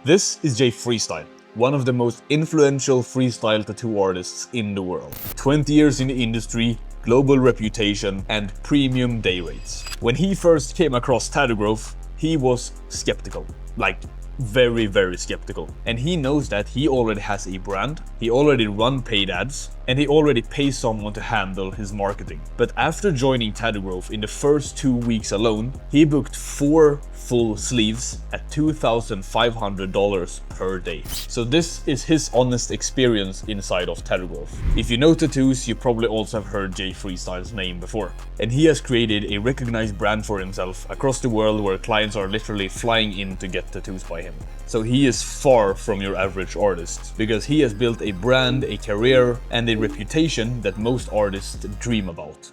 This is Jay Freestyle, one of the most influential freestyle tattoo artists in the world. 20 years in the industry, global reputation, and premium day rates. When he first came across Tattoo Growth, he was skeptical. Like, very skeptical. And he knows that he already has a brand, he already run paid ads, and he already pays someone to handle his marketing. But after joining Tattoo Growth in the first 2 weeks alone, he booked 4 full sleeves at $2,500 per day. So this is his honest experience inside of Tattoo Growth. If you know tattoos, you probably also have heard Jay Freestyle's name before. And he has created a recognized brand for himself across the world where clients are literally flying in to get tattoos by him. So he is far from your average artist, because he has built a brand, a career, and a reputation that most artists dream about.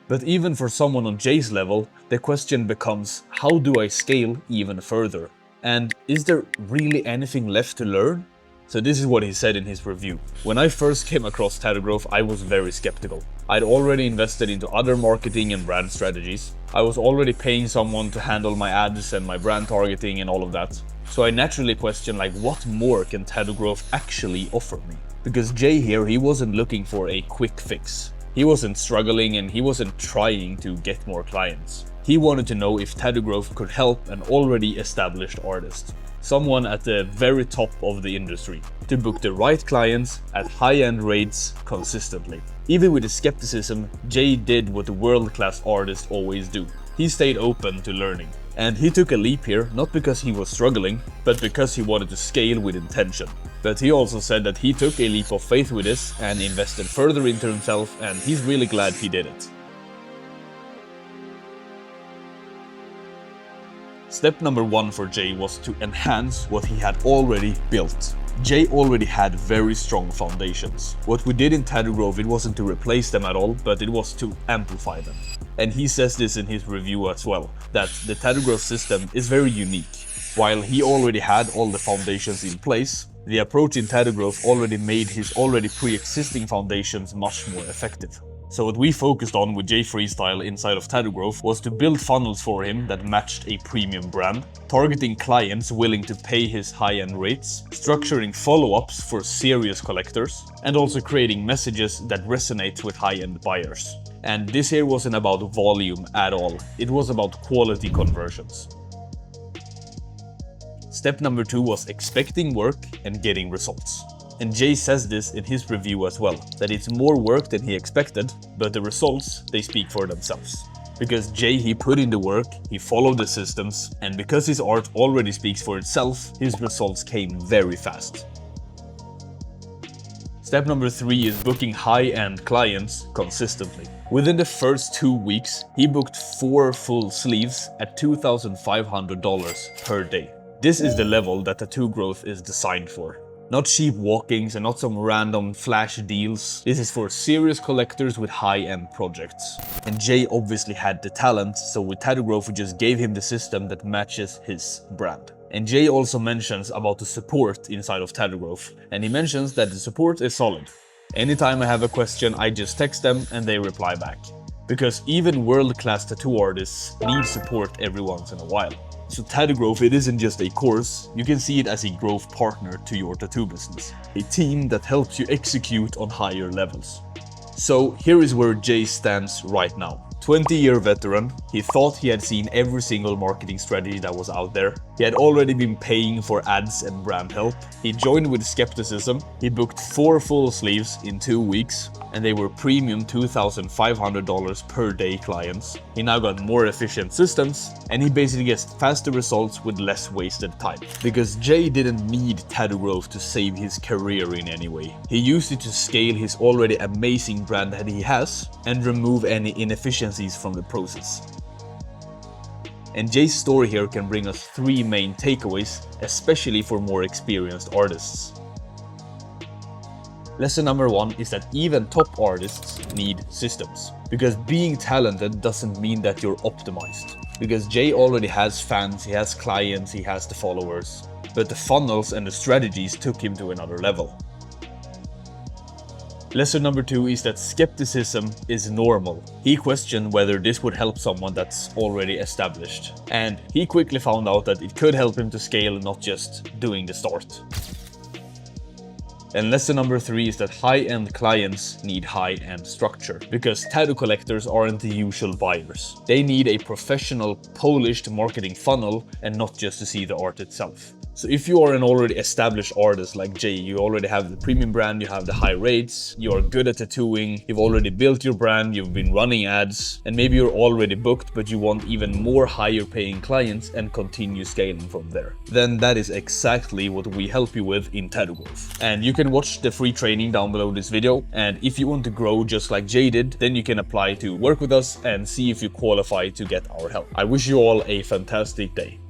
But even for someone on Jay's level, the question becomes, how do I scale even further? And is there really anything left to learn? So this is what he said in his review. When I first came across Tattoo Growth, I was very skeptical. I'd already invested into other marketing and brand strategies. I was already paying someone to handle my ads and my brand targeting and all of that. So I naturally questioned, like, what more can Tattoo Growth actually offer me? Because Jay here, he wasn't looking for a quick fix. He wasn't struggling and he wasn't trying to get more clients. He wanted to know if Tattoo Growth could help an already established artist, someone at the very top of the industry, to book the right clients at high-end rates consistently. Even with the skepticism, Jay did what the world-class artists always do. He stayed open to learning. And he took a leap here, not because he was struggling, but because he wanted to scale with intention. But he also said that he took a leap of faith with this and invested further into himself, and he's really glad he did it. Step number 1 for Jay was to enhance what he had already built. Jay already had very strong foundations. What we did in Tattoo Growth, it wasn't to replace them at all, but it was to amplify them. And he says this in his review as well, that the Tattoo Growth system is very unique. While he already had all the foundations in place, the approach in Tattoo Growth already made his already pre-existing foundations much more effective. So what we focused on with Jay Freestyle inside of Tattoo Growth was to build funnels for him that matched a premium brand, targeting clients willing to pay his high-end rates, structuring follow-ups for serious collectors, and also creating messages that resonate with high-end buyers. And this here wasn't about volume at all, it was about quality conversions. Step number 2 was expecting work and getting results. And Jay says this in his review as well, that it's more work than he expected, but the results, they speak for themselves. Because Jay, he put in the work, he followed the systems, and because his art already speaks for itself, his results came very fast. Step number 3 is booking high-end clients consistently. Within the first 2 weeks, he booked 4 full sleeves at $2,500 per day. This is the level that Tattoo Growth is designed for. Not cheap walk-ins and not some random flash deals. This is for serious collectors with high-end projects. And Jay obviously had the talent, so with Tattoo Growth we just gave him the system that matches his brand. And Jay also mentions about the support inside of Tattoo Growth, and he mentions that the support is solid. Anytime I have a question, I just text them and they reply back. Because even world-class tattoo artists need support every once in a while. So Tattoo Growth, it isn't just a course, you can see it as a growth partner to your tattoo business. A team that helps you execute on higher levels. So here is where Jay stands right now. 20-year veteran, he thought he had seen every single marketing strategy that was out there. He had already been paying for ads and brand help. He joined with skepticism. He booked 4 full sleeves in 2 weeks, and they were premium $2,500 per day clients. He now got more efficient systems, and he basically gets faster results with less wasted time. Because Jay didn't need Tattoo Growth to save his career in any way. He used it to scale his already amazing brand that he has and remove any inefficiencies from the process. And Jay's story here can bring us 3 main takeaways, especially for more experienced artists. Lesson number 1 is that even top artists need systems. Because being talented doesn't mean that you're optimized. Because Jay already has fans, he has clients, he has the followers. But the funnels and the strategies took him to another level. Lesson number 2 is that skepticism is normal. He questioned whether this would help someone that's already established, and he quickly found out that it could help him to scale, not just doing the start. And lesson number 3 is that high-end clients need high-end structure, because tattoo collectors aren't the usual buyers. They need a professional, polished marketing funnel and not just to see the art itself. So if you are an already established artist like Jay, you already have the premium brand, you have the high rates, you are good at tattooing, you've already built your brand, you've been running ads, and maybe you're already booked but you want even more higher paying clients and continue scaling from there, then that is exactly what we help you with in Tattoo Growth. And you can watch the free training down below this video, and if you want to grow just like Jay did, then you can apply to work with us and see if you qualify to get our help. I wish you all a fantastic day.